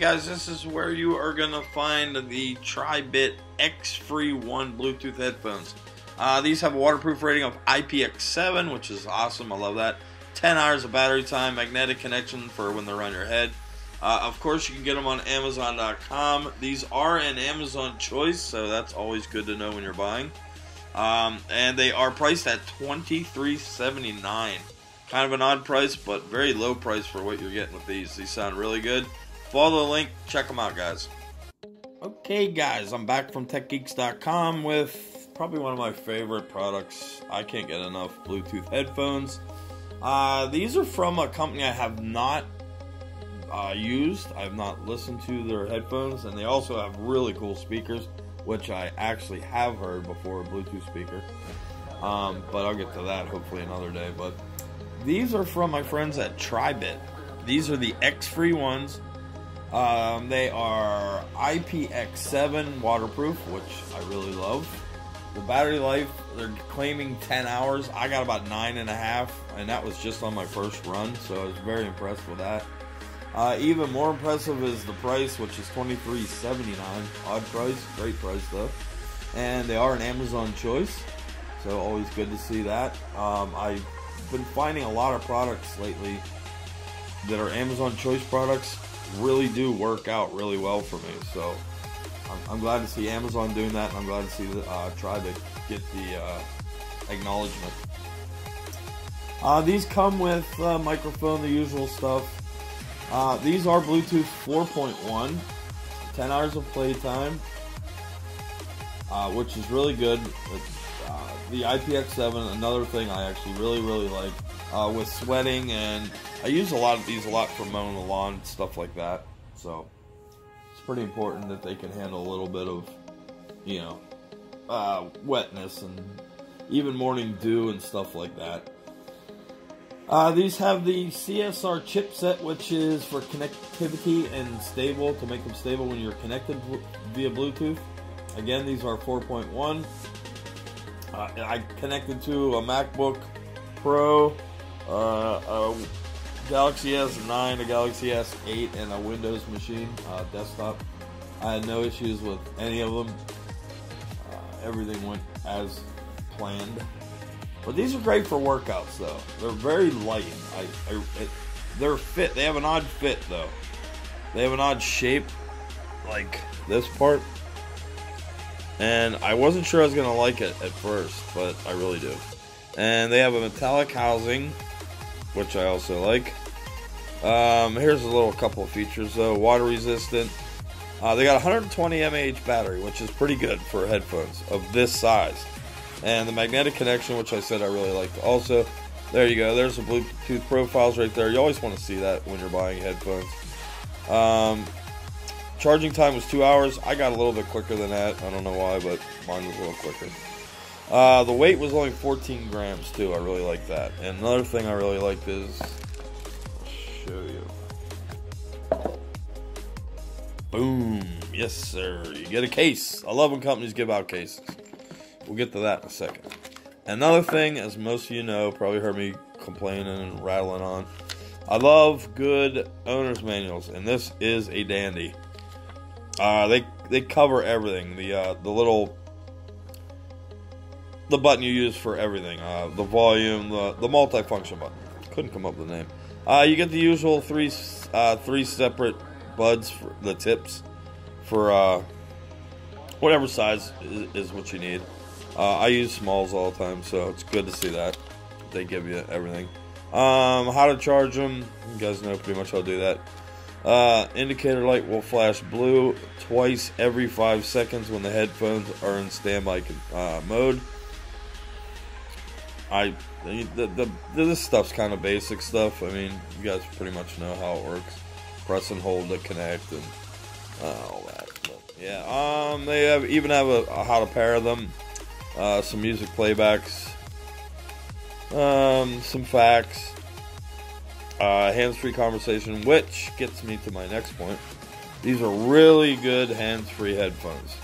guys, this is where you are going to find the TRIBIT XFREE ONE Bluetooth headphones. These have a waterproof rating of IPX7, which is awesome. I love that. 10 hours of battery time, magnetic connection for when they're on your head. Of course, you can get them on Amazon.com. These are an Amazon choice, so that's always good to know when you're buying. And they are priced at $23.79. Kind of an odd price, but very low price for what you're getting with these. These sound really good. Follow the link. Check them out, guys. Okay, guys, I'm back from TechGeeks.com with probably one of my favorite products. I can't get enough Bluetooth headphones. These are from a company I have not used. I have not listened to their headphones, and they also have really cool speakers, which I actually have heard before, a Bluetooth speaker. But I'll get to that hopefully another day. But these are from my friends at TRIBIT. These are the XFREE ones. They are IPX7 waterproof, which I really love. The battery life, they're claiming 10 hours. I got about 9.5, and that was just on my first run, so I was very impressed with that. Even more impressive is the price, which is $23.79. Odd price, great price though. And they are an Amazon choice, so always good to see that. I've been finding a lot of products lately that are Amazon choice products really do work out really well for me, so I'm glad to see Amazon doing that, and I'm glad to see TRIBIT get the acknowledgement. These come with microphone, the usual stuff. These are Bluetooth 4.1, 10 hours of playtime, which is really good. The IPX7, another thing I actually really like with sweating, and I use these a lot for mowing the lawn, stuff like that. So it's pretty important that they can handle a little bit of, you know, wetness and even morning dew and stuff like that. These have the CSR chipset, which is for connectivity and stable, to make them stable when you're connected via Bluetooth. Again, these are 4.1. I connected to a MacBook Pro, a Galaxy S9, a Galaxy S8, and a Windows machine, desktop. I had no issues with any of them. Everything went as planned. But these are great for workouts, though. They're very light. They're fit. They have an odd fit, though. They have an odd shape, like this part. And I wasn't sure I was going to like it at first, but I really do. And they have a metallic housing, which I also like. Here's a couple of features, though. Water resistant. They got a 120 mAh battery, which is pretty good for headphones of this size. And the magnetic connection, which I said I really liked. Also, there you go. There's the Bluetooth profiles right there. You always want to see that when you're buying headphones. Charging time was 2 hours. I got a little bit quicker than that. I don't know why, but mine was a little quicker. The weight was only 14 grams, too. I really like that. And another thing I really liked is, I'll show you. Boom. Yes, sir. You get a case. I love when companies give out cases. We'll get to that in a second. Another thing, as most of you know, probably heard me complaining and rattling on, I love good owner's manuals, and this is a dandy. They cover everything. The button you use for everything. The volume, the multifunction button. Couldn't come up with a name. You get the usual three separate buds for the tips for whatever size is what you need. I use smalls all the time, so it's good to see that they give you everything. How to charge them, you guys know pretty much how to do that. Indicator light will flash blue twice every 5 seconds when the headphones are in standby mode. This stuff's kind of basic stuff. I mean, you guys pretty much know how it works. Press and hold to connect and all that. But yeah, they even have a how to pair them. Some music playbacks, some facts, hands-free conversation, which gets me to my next point. These are really good hands-free headphones.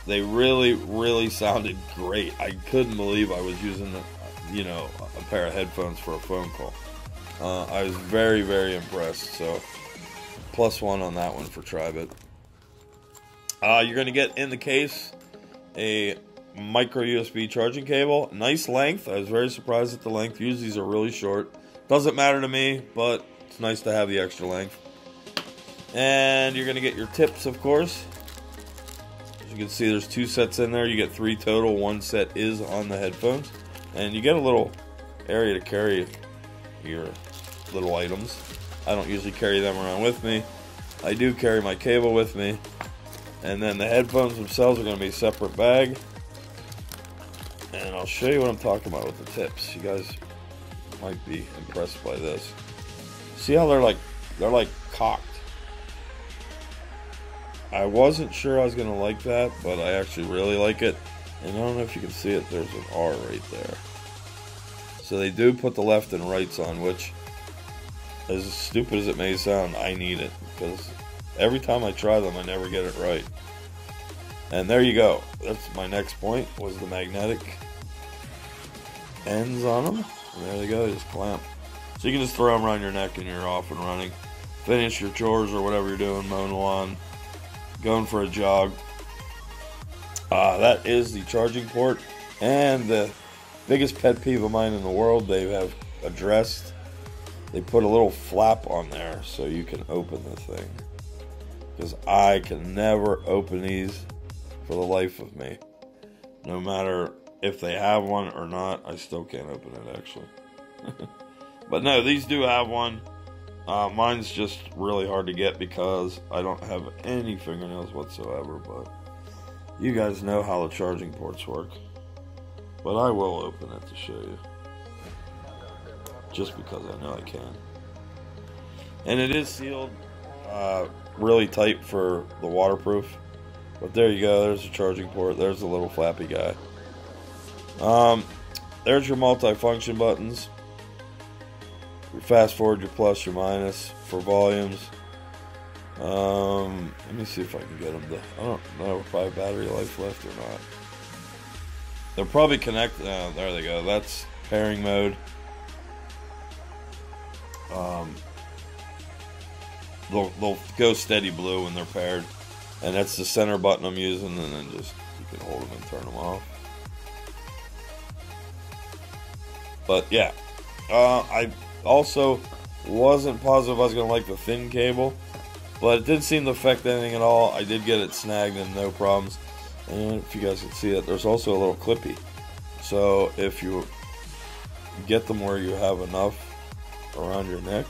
They really sounded great. I couldn't believe I was using, a pair of headphones for a phone call. I was very impressed. So +1 on that one for TRIBIT. You're going to get in the case a micro USB charging cable. Nice length. I was very surprised at the length. Usually these are really short. Doesn't matter to me, but it's nice to have the extra length. And you're going to get your tips, of course. As you can see, there's 2 sets in there. You get 3 total. 1 set is on the headphones. And you get a little area to carry your little items. I don't usually carry them around with me. I do carry my cable with me. And then the headphones themselves are going to be a separate bag. And I'll show you what I'm talking about with the tips. You guys might be impressed by this. See how they're like cocked. I wasn't sure I was going to like that, but I actually really like it. And I don't know if you can see it, there's an R right there. So they do put the left and rights on, which, as stupid as it may sound, I need it. Because every time I try them, I never get it right. And there you go. That's my next point, was the magnetic ends on them. And there they go, they just clamp. So you can just throw them around your neck and you're off and running. Finish your chores or whatever you're doing, mowing the lawn, going for a jog. That is the charging port. And the biggest pet peeve of mine in the world, they have addressed. They put a little flap on there so you can open the thing. Because I can never open these for the life of me. No matter if they have one or not, I still can't open it actually. But no, these do have one. Mine's just really hard to get because I don't have any fingernails whatsoever, but you guys know how the charging ports work. But I will open it to show you. Just because I know I can. And it is sealed really tight for the waterproof. But there you go, there's the charging port, there's the little flappy guy. There's your multi-function buttons. Your fast forward, your plus, your minus for volumes. Let me see if I can get them to, I don't know if I have battery life left or not. They'll probably connect, there they go, that's pairing mode. They'll go steady blue when they're paired. And that's the center button I'm using, and then just, you can hold them and turn them off. But yeah, I also wasn't positive I was going to like the thin cable, but it didn't seem to affect anything at all. I did get it snagged and no problems. And if you guys can see it, there's also a little clippy. So if you get them where you have enough around your neck,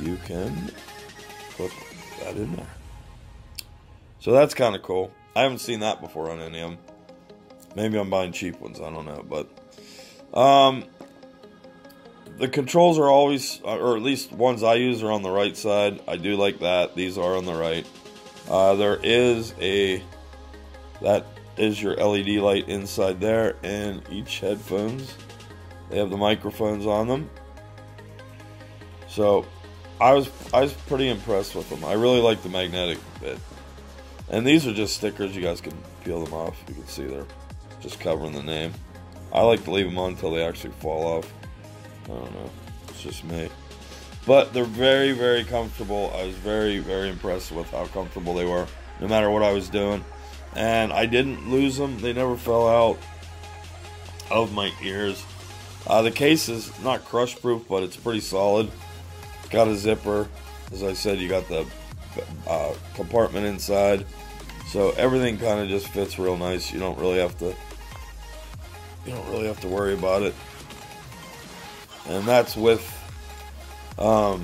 you can put that in there. So that's kind of cool. I haven't seen that before on any of them. Maybe I'm buying cheap ones, I don't know. But the controls are always, or at least ones I use, are on the right side. I do like that. These are on the right. There is that is your LED light inside there, and each headphones, they have the microphones on them. So I was pretty impressed with them. I really like the magnetic bit. And these are just stickers. You guys can peel them off. You can see they're just covering the name. I like to leave them on until they actually fall off. I don't know. It's just me. But they're very, very comfortable. I was very, very impressed with how comfortable they were, no matter what I was doing. And I didn't lose them. They never fell out of my ears. The case is not crush proof, but it's pretty solid. It's got a zipper. As I said, you got the compartment inside, so everything kind of just fits real nice. You don't really have to worry about it. And that's with the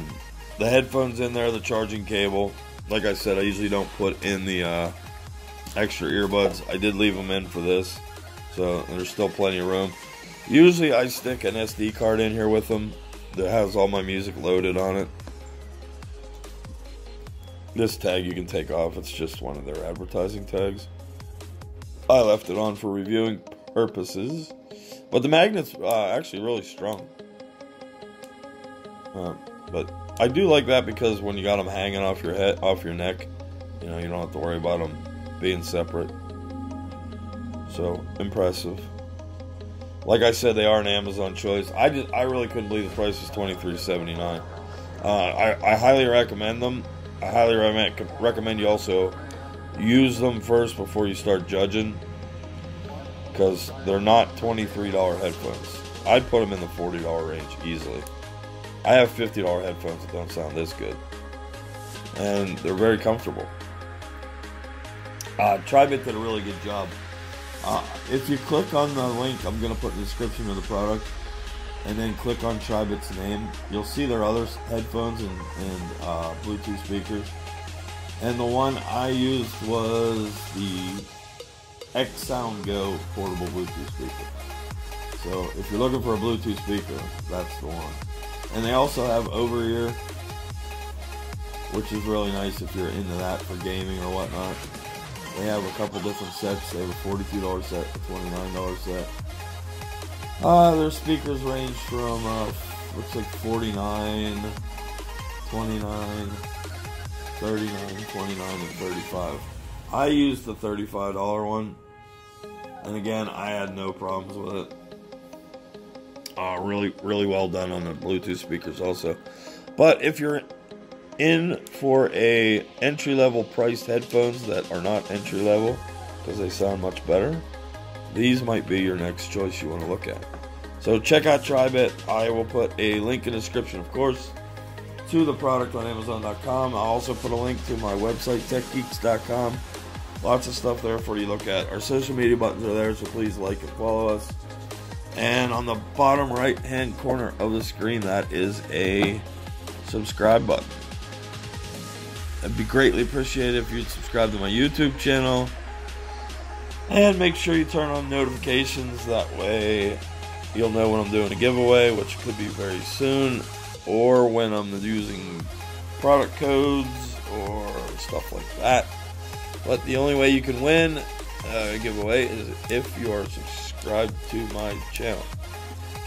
headphones in there, the charging cable. Like I said, I usually don't put in the extra earbuds. I did leave them in for this, so there's still plenty of room. Usually I stick an SD card in here with them that has all my music loaded on it. This tag you can take off. It's just one of their advertising tags. I left it on for reviewing purposes. But the magnet's actually really strong. But I do like that because when you got them hanging off your head, off your neck, you know, you don't have to worry about them being separate. So, impressive. Like I said, they are an Amazon choice. I really couldn't believe the price was $23.79. I highly recommend them. I highly recommend you also use them first before you start judging, because they're not $23 headphones. I'd put them in the $40 range easily. I have $50 headphones that don't sound this good, and they're very comfortable. TRIBIT did a really good job. If you click on the link I'm going to put in the description of the product, and then click on TRIBIT's name, you'll see their other headphones and Bluetooth speakers. And the one I used was the X-Sound Go portable Bluetooth speaker. So if you're looking for a Bluetooth speaker, that's the one. And they also have over-ear, which is really nice if you're into that for gaming or whatnot. They have a couple different sets. They have a $42 set, a $29 set. Their speakers range from looks like 49, 29, 39, 29, and 35. I used the $35 one, and again, I had no problems with it. Really well done on the Bluetooth speakers also. But if you're in for a entry-level priced headphones that are not entry-level because they sound much better, these might be your next choice you want to look at. So check out TRIBIT. I will put a link in the description, of course, to the product on Amazon.com. I'll also put a link to my website, techgeeks.com. Lots of stuff there for you to look at. Our social media buttons are there, so please like and follow us. And on the bottom right-hand corner of the screen, that is a subscribe button. It'd be greatly appreciated if you'd subscribe to my YouTube channel. And make sure you turn on notifications. That way you'll know when I'm doing a giveaway, which could be very soon, or when I'm using product codes or stuff like that. But the only way you can win a giveaway is if you are subscribed to my channel.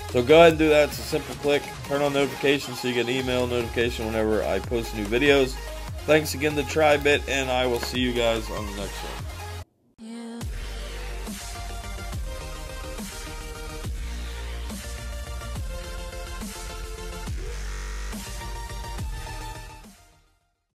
So go ahead and do that. It's a simple click. Turn on notifications so you get an email notification whenever I post new videos. Thanks again to TRIBIT, and I will see you guys on the next one.